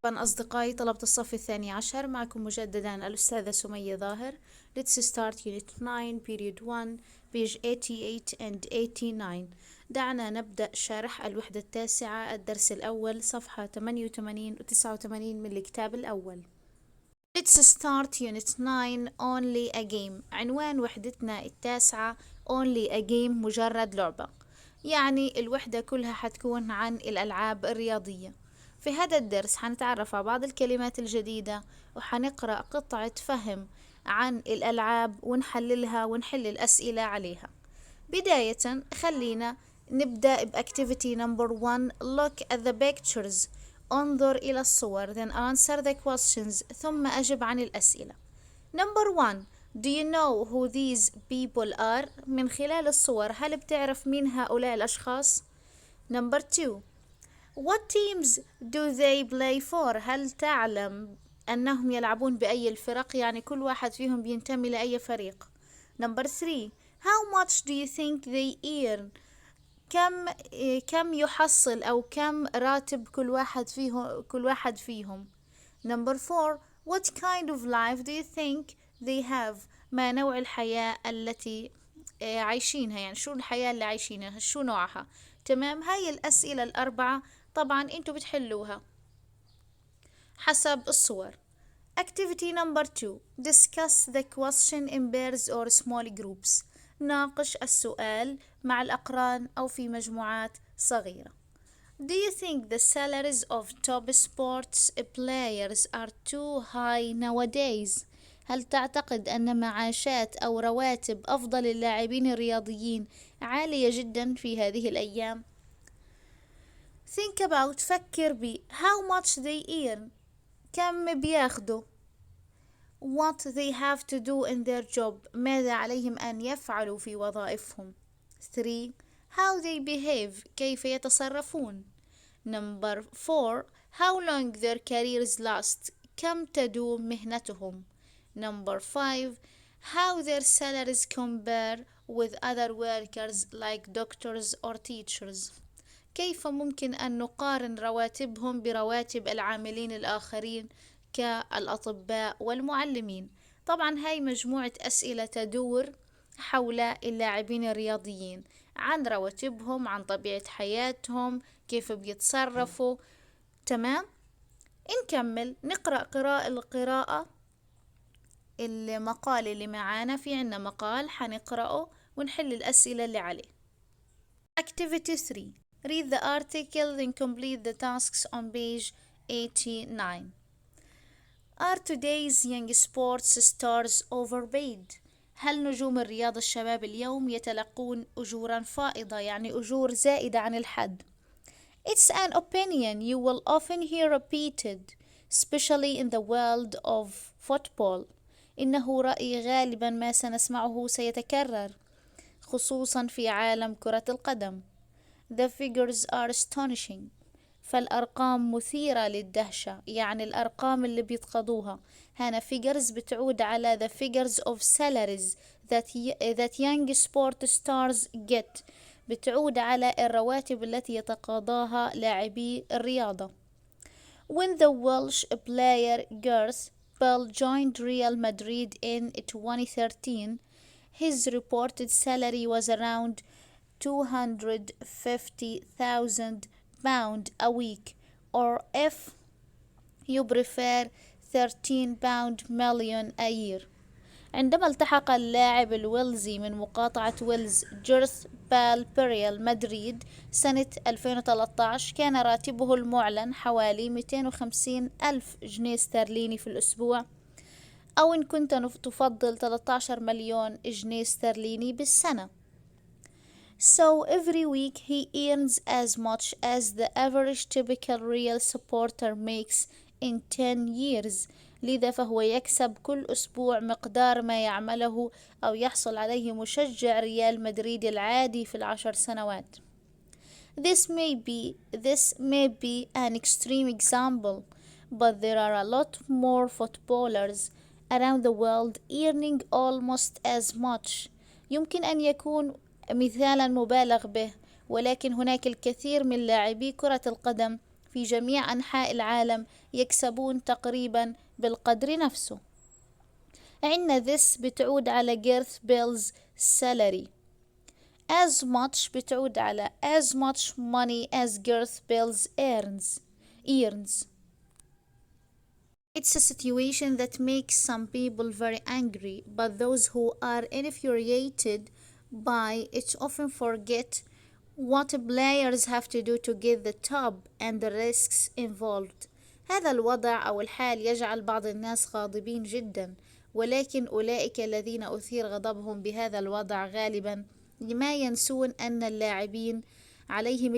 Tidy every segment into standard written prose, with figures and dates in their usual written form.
مرحبا أصدقائي طلبة الصف الثاني عشر، معكم مجددا الأستاذة سمية ظاهر. Let's start Unit 9 Period 1 page 88 and 89. دعنا نبدأ شرح الوحدة التاسعة الدرس الأول صفحة 88 و 89 من الكتاب الأول. Let's start Unit 9 Only a Game. عنوان وحدتنا التاسعة Only a Game، مجرد لعبة. يعني الوحدة كلها حتكون عن الألعاب الرياضية. في هذا الدرس حنتعرف على بعض الكلمات الجديدة، وحنقرأ قطعة فهم عن الألعاب ونحللها ونحل الأسئلة عليها. بداية خلينا نبدأ بأكتيفيتي نمبر 1. Look at the pictures. انظر إلى الصور. Then answer the questions. ثم أجب عن الأسئلة. Number 1. Do you know who these people are? من خلال الصور هل بتعرف مين هؤلاء الأشخاص؟ Number 2. What teams do they play for? هل تعلم أنهم يلعبون بأي الفرق؟ يعني كل واحد فيهم بينتمي لأي فريق. Number 3. How much do you think they earn? كم يحصل أو كم راتب كل واحد فيهم. Number 4. What kind of life do you think they have? ما نوع الحياة التي عايشينها، يعني شو الحياة اللي عايشينها، شو نوعها. تمام، هاي الأسئلة الأربعة طبعا انتوا بتحلوها حسب الصور. Activity number 2. Discuss the question in pairs or small groups. ناقش السؤال مع الأقران أو في مجموعات صغيرة. Do you think the salaries of top sports players are too high nowadays? هل تعتقد أن معاشات أو رواتب أفضل اللاعبين الرياضيين عالية جدا في هذه الأيام؟ Think about. فكر ب how much they earn. كم بياخدوا. What they have to do in their job. ماذا عليهم أن يفعلوا في وظائفهم. 3. How they behave. كيف يتصرفون. Number 4. How long their careers last. كم تدوم مهنتهم. Number 5. How their salaries compare with other workers like doctors or teachers. كيف ممكن أن نقارن رواتبهم برواتب العاملين الآخرين كالأطباء والمعلمين. طبعا هاي مجموعة أسئلة تدور حول اللاعبين الرياضيين، عن رواتبهم، عن طبيعة حياتهم، كيف بيتصرفوا. تمام، نكمل نقرأ القراءة. المقال اللي معانا، في عنا مقال حنقرأه ونحل الأسئلة اللي عليه. Activity 3. Read the article then complete the tasks on page 89. Are today's young sports stars overpaid? هل نجوم الرياضة الشباب اليوم يتلقون أجورا فائضة، يعني أجور زائدة عن الحد؟ It's an opinion you will often hear repeated, especially in the world of football. إنه رأي غالبا ما سنسمعه سيتكرر، خصوصا في عالم كرة القدم. The figures are astonishing. فالأرقام مثيرة للدهشة، يعني الأرقام اللي بيتقضوها. هنا figures بتعود على the figures of salaries that young sport stars get. بتعود على الرواتب التي يتقاضاها لاعبي الرياضة. When the Welsh player Gareth Bale joined Real Madrid in 2013, his reported salary was around £250,000 a week, or if you prefer £13 million a year. عندما التحق اللاعب الويلزي من مقاطعة ويلز جيرث بال بريال مدريد سنة 2013، كان راتبه المعلن حوالي 250 ألف جنيه استرليني في الأسبوع، أو إن كنت تفضل 13 مليون جنيه استرليني بالسنة. So every week he earns as much as the average typical Real supporter makes in 10 years. لذا فهو يكسب كل أسبوع مقدار ما يعمله أو يحصل عليه مشجع ريال مدريد العادي في 10 سنوات. This may be an extreme example, but there are a lot more footballers around the world earning almost as much. يمكن أن يكون مثالا مبالغ به، ولكن هناك الكثير من لاعبي كرة القدم في جميع أنحاء العالم يكسبون تقريبا بالقدر نفسه. عندنا this بتعود على Gareth Bale's salary. As much بتعود على as much money as Gareth Bale earns. It's a situation that makes some people very angry, but those who are infuriated by it often forget what players have to do to get the top and the risks involved. هذا الوضع أو الحال يجعل بعض الناس غاضبين جدا، ولكن أولئك الذين أثير غضبهم بهذا الوضع غالبا ما ينسون أن اللاعبين عليهم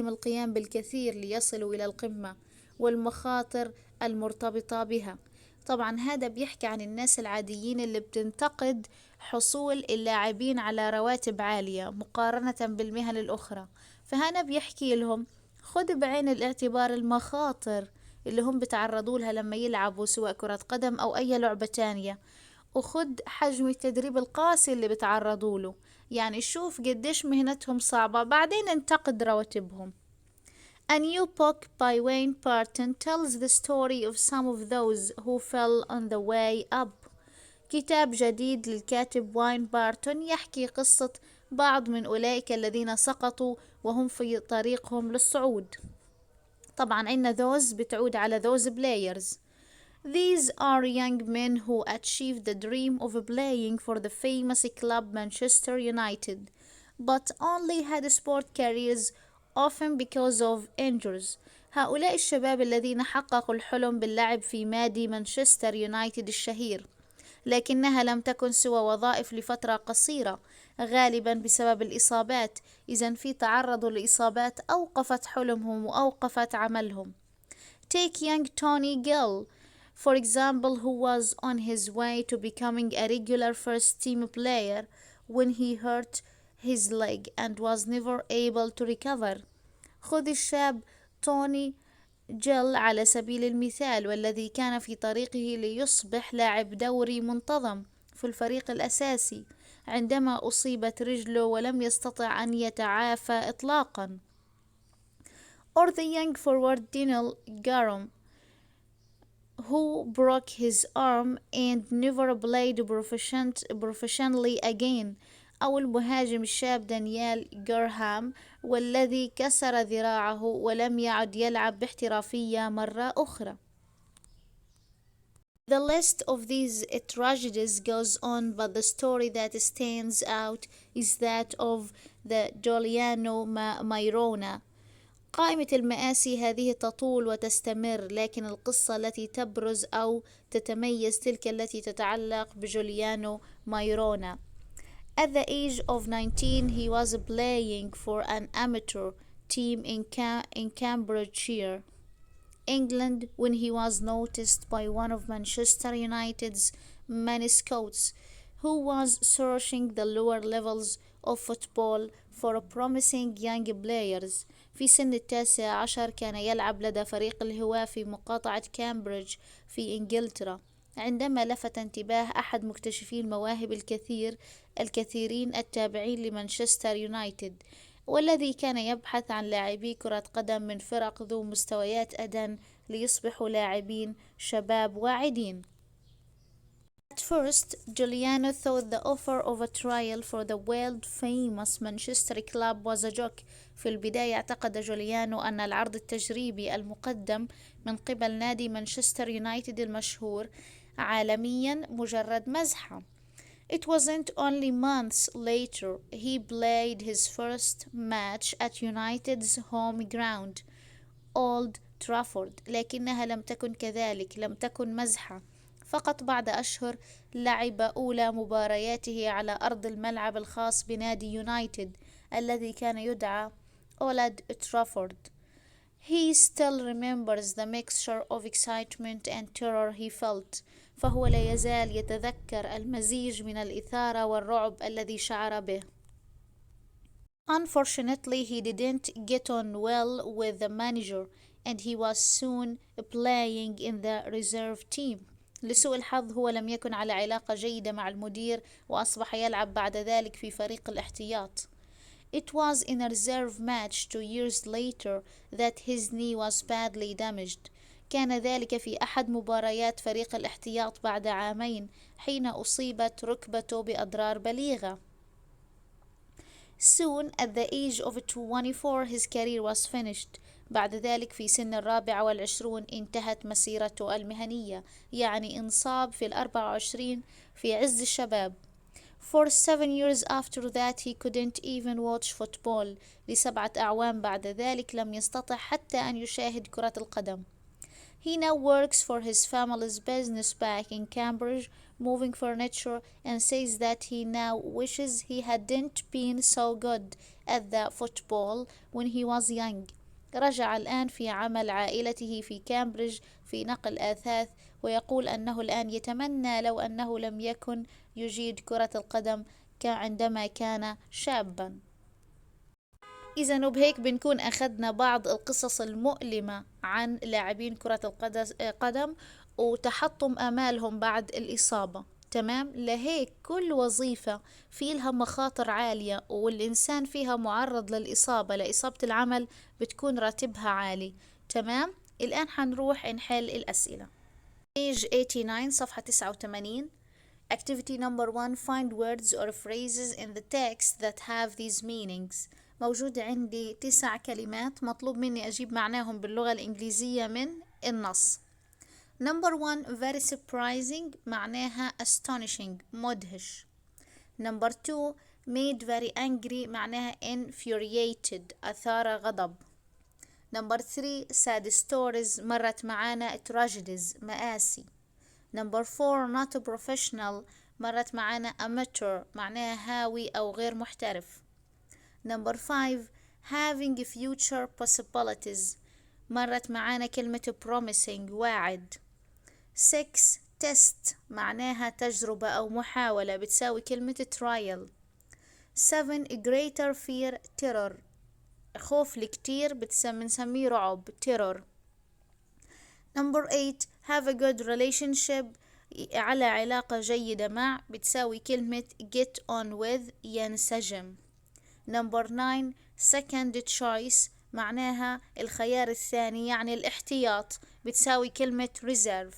القيام بالكثير ليصلوا إلى القمة والمخاطر المرتبطة بها. طبعا هذا بيحكي عن الناس العاديين اللي بتنتقد حصول اللاعبين على رواتب عالية مقارنة بالمهن الأخرى، فهنا بيحكي لهم خذ بعين الاعتبار المخاطر اللي هم بتعرضوا لها لما يلعبوا سواء كرة قدم أو أي لعبة تانية، وخد حجم التدريب القاسي اللي بتعرضوا له، يعني شوف قديش مهنتهم صعبة بعدين انتقد رواتبهم. A new book by Wayne Barton tells the story of some of those who fell on the way up. كتاب جديد للكاتب واين بارتون يحكي قصة بعض من أولئك الذين سقطوا وهم في طريقهم للصعود. طبعا عندنا those بتعود على those players. These are young men who achieved the dream of playing for the famous club Manchester United, but only had sport careers often because of injuries. هؤلاء الشباب الذين حققوا الحلم باللعب في نادي مانشستر يونايتد الشهير، لكنها لم تكن سوى وظائف لفترة قصيرة غالبا بسبب الإصابات. إذن في تعرضوا لإصابات أوقفت حلمهم وأوقفت عملهم. Take young Tony Gill, for example, who was on his way to becoming a regular first team player when he hurt his leg and was never able to recover. خذ الشاب توني جيل على سبيل المثال، والذي كان في طريقه ليصبح لاعب دوري منتظم في الفريق الأساسي عندما أصيبت رجله ولم يستطع أن يتعافى إطلاقا. Or the young forward Daniel Garum, who broke his arm and never played professionally again. أو المهاجم الشاب دانيال جارهام والذي كسر ذراعه ولم يعد يلعب باحترافية مرة أخرى. The list of these tragedies goes on, but the story that stands out is that of the Giuliano Mairona. قائمة المآسي هذه تطول وتستمر، لكن القصة التي تبرز أو تتميز تلك التي تتعلق بجوليانو مايرونا. At the age of 19, he was playing for an amateur team in Cambridgeshire, England, when he was noticed by one of Manchester United's many scouts, who was searching the lower levels of football for promising young players. في سن 19 كان يلعب لدى فريق الهواة في مقاطعة كامبريدج في إنجلترا، عندما لفت انتباه أحد مكتشفي المواهب الكثيرين التابعين لمانشستر يونايتد، والذي كان يبحث عن لاعبي كرة قدم من فرق ذو مستويات أدنى ليصبحوا لاعبين شباب واعدين. At first, Giuliano thought the offer of a trial for the world-famous Manchester club was a joke. في البداية اعتقد جوليانو أن العرض التجريبي المقدم من قبل نادي مانشستر يونايتد المشهور عالميا مجرد مزحة. It wasn't only months later he played his first match at United's home ground, Old Trafford. لكنها لم تكن كذلك، لم تكن مزحة. فقط بعد أشهر لعب أولى مبارياته على أرض الملعب الخاص بنادي يونايتد الذي كان يدعى أولد ترافورد. He still remembers the mixture of excitement and terror he felt. فهو لا يزال يتذكر المزيج من الإثارة والرعب الذي شعر به. Unfortunately, he didn't get on well with the manager, and he was soon playing in the reserve team. لسوء الحظ هو لم يكن على علاقة جيدة مع المدير، وأصبح يلعب بعد ذلك في فريق الاحتياط. It was in a reserve match 2 years later that his knee was badly damaged. كان ذلك في أحد مباريات فريق الاحتياط بعد عامين حين أصيبت ركبته بأضرار بليغة. Soon, at the age of 24, his career was finished. بعد ذلك في سن 24 انتهت مسيرته المهنية، يعني انصاب في 24 في عز الشباب. For 7 years after that he couldn't even watch football. ل7 أعوام بعد ذلك لم يستطع حتى أن يشاهد كرة القدم. He now works for his family's business back in Cambridge, moving furniture, and says that he now wishes he hadn't been so good at the football when he was young. رجع الآن في عمل عائلته في كامبريدج في نقل آثاث، ويقول أنه الآن يتمنى لو أنه لم يكن يجيد كرة القدم عندما كان شابا. إذا وبهيك بنكون أخذنا بعض القصص المؤلمة عن لاعبين كرة القدم وتحطم آمالهم بعد الإصابة. تمام؟ لهيك كل وظيفة في لها مخاطر عالية، والإنسان فيها معرض لإصابة العمل بتكون راتبها عالي. تمام؟ الآن حنروح نحل الأسئلة. page 89 صفحة 89. Activity number 1. Find words or phrases in the text that have these meanings. موجود عندي 9 كلمات مطلوب مني أجيب معناهم باللغة الإنجليزية من النص. Number 1. Very surprising معناها astonishing مدهش. Number 2. Made very angry معناها infuriated أثار غضب. Number 3. Sad stories مرت معانا tragedies مآسي. Number 4. Not professional مرت معانا amateur معناها هاوي أو غير محترف. Number 5. Having future possibilities مرت معانا كلمة promising واعد. 6. Test معناها تجربة أو محاولة بتساوي كلمة trial. 7. Greater fear terror خوف الكتير بنسميه رعب terror. Number 8. Have a good relationship على علاقة جيدة مع بتساوي كلمة get on with ينسجم. Number 9. Second choice معناها الخيار الثاني يعني الاحتياط بتساوي كلمة reserve.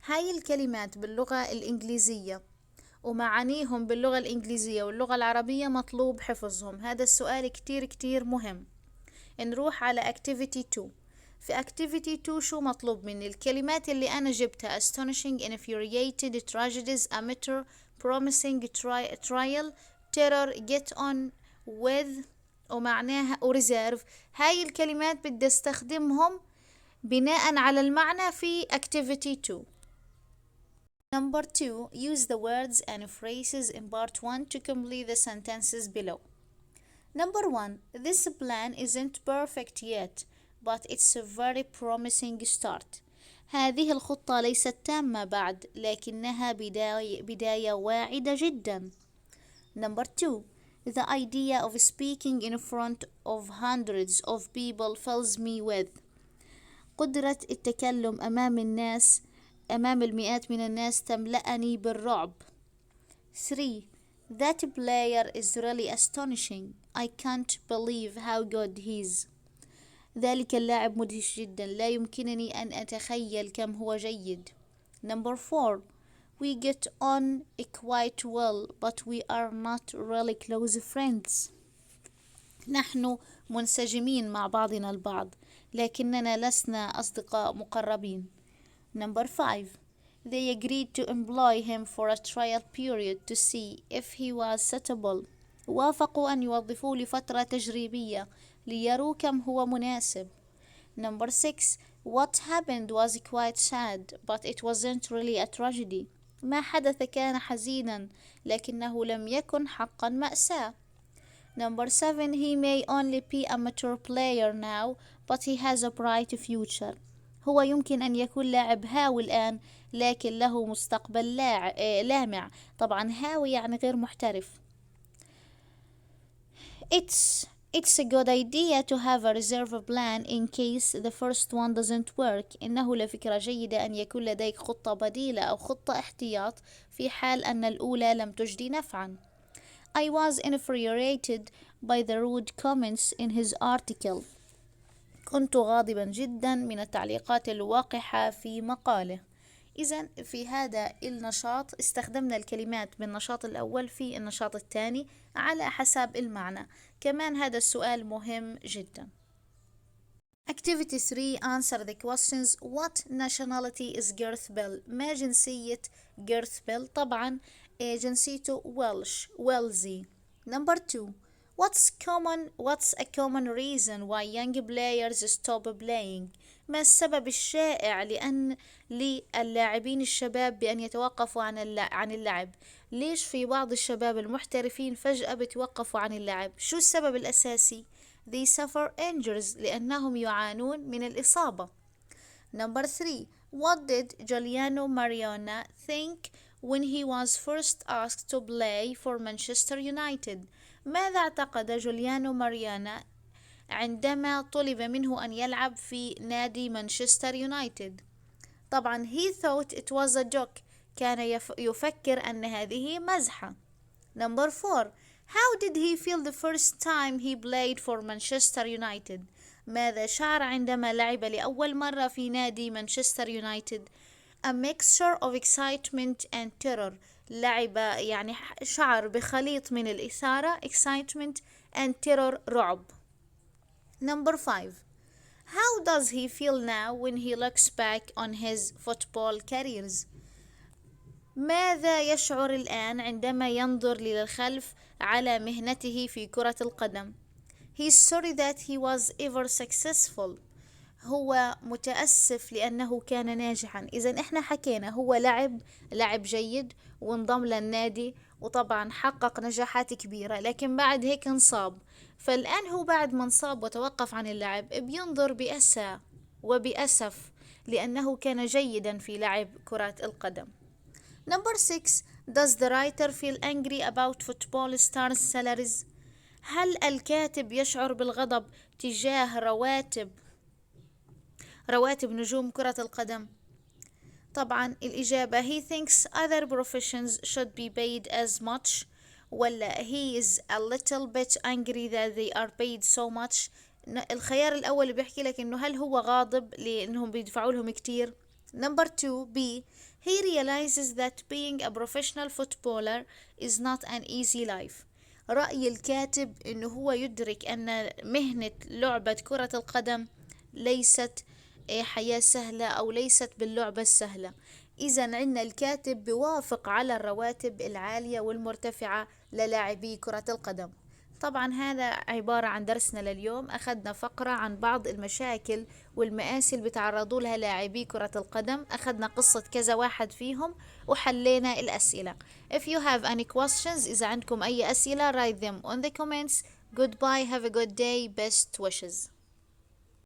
هاي الكلمات باللغة الإنجليزية ومعانيهم باللغة الإنجليزية واللغة العربية مطلوب حفظهم. هذا السؤال كتير كتير مهم. نروح على activity 2. في activity 2 شو مطلوب مني؟ الكلمات اللي أنا جبتها astonishing, infuriated, tragedies, amateur, promising, trial, terror, get on with ومعناها reserve. هاي الكلمات بدي استخدمهم بناء على المعنى في activity 2. Number 2. Use the words and phrases in part 1 to complete the sentences below. Number 1. This plan isn't perfect yet, but it's a very promising start. هذه الخطة ليست تامة بعد، لكنها بداية واعدة جدا. Number 2. The idea of speaking in front of hundreds of people fills me with. قدرة التكلم أمام المئات من الناس تملأني بالرعب. 3. That player is really astonishing. I can't believe how good he is. ذلك اللاعب مدهش جدا، لا يمكنني أن أتخيل كم هو جيد. Number 4. We get on quite well, but we are not really close friends. نحن منسجمين مع بعضنا البعض، لكننا لسنا أصدقاء مقربين. Number 5. They agreed to employ him for a trial period to see if he was suitable. وافقوا أن يوظفوه لفترة تجريبية ليروا كم هو مناسب. Number 6. What happened was quite sad, but it wasn't really a tragedy. ما حدث كان حزينا، لكنه لم يكن حقا مأساة. Number 7. He may only be amateur player now, but he has a bright future. هو يمكن أن يكون لاعب هاوي الآن، لكن له مستقبل لامع. طبعا هاوي يعني غير محترف. It's a good idea to have a reserve plan in case the first one doesn't work. إنه لفكرة جيدة أن يكون لديك خطة بديلة أو خطة احتياط في حال أن الأولى لم تجدي نفعا. I was infuriated by the rude comments in his article. كنت غاضبا جدا من التعليقات الوقحة في مقاله. إذا في هذا النشاط استخدمنا الكلمات بالنشاط الأول في النشاط الثاني على حسب المعنى. كمان هذا السؤال مهم جدا. Activity 3 answer the questions. What nationality is Gareth Bale؟ ما جنسية Gareth Bale؟ طبعا جنسيته ويلزي. Number 2 What's a common reason why young players stop playing؟ ما السبب الشائع للاعبين الشباب بأن يتوقفوا عن اللعب؟ ليش في بعض الشباب المحترفين فجأة بتوقفوا عن اللعب؟ شو السبب الأساسي؟ They suffer injuries لأنهم يعانون من الإصابة. Number 3 What did Giuliano Mariona think when he was first asked to play for Manchester United؟ ماذا اعتقد جوليانو ماريانا عندما طلب منه أن يلعب في نادي مانشستر يونايتد؟ طبعا he thought it was a joke. كان يفكر أن هذه مزحة. Number 4 How did he feel the first time he played for Manchester United؟ ماذا شعر عندما لعب لأول مرة في نادي مانشستر يونايتد؟ A mixture of excitement and terror. لعب يعني شعر بخليط من الإثارة excitement and terror رعب. Number 5 How does he feel now when he looks back on his football careers؟ ماذا يشعر الآن عندما ينظر للخلف على مهنته في كرة القدم؟ He's sorry that he was ever successful. هو متأسف لأنه كان ناجحا. إذا إحنا حكينا هو لعب جيد وانضم للنادي وطبعا حقق نجاحات كبيرة، لكن بعد هيك انصاب. فالآن هو بعد ما انصاب وتوقف عن اللعب بينظر بأسى وبأسف لأنه كان جيدا في لعب كرة القدم. Number 6 Does the writer feel angry about football stars' salaries؟ هل الكاتب يشعر بالغضب تجاه رواتب نجوم كرة القدم؟ طبعا الإجابة he thinks other professions should be paid as much، ولا he is a little bit angry that they are paid so much. الخيار الأول بيحكي لك إنه هل هو غاضب لأنهم بيدفعوا لهم كتير. Number 2 B he realizes that being a professional footballer is not an easy life. رأي الكاتب إنه هو يدرك أن مهنة لعبة كرة القدم ليست حياة سهلة أو ليست باللعبة السهلة. إذا عندنا الكاتب بيوافق على الرواتب العالية والمرتفعة للاعبي كرة القدم. طبعا هذا عبارة عن درسنا لليوم. أخذنا فقرة عن بعض المشاكل والمآسي اللي بيتعرضوا لها لاعبي كرة القدم، أخذنا قصة كذا واحد فيهم وحلينا الأسئلة. If you have any questions، إذا عندكم أي أسئلة write them on the comments. Goodbye, have a good day, best wishes.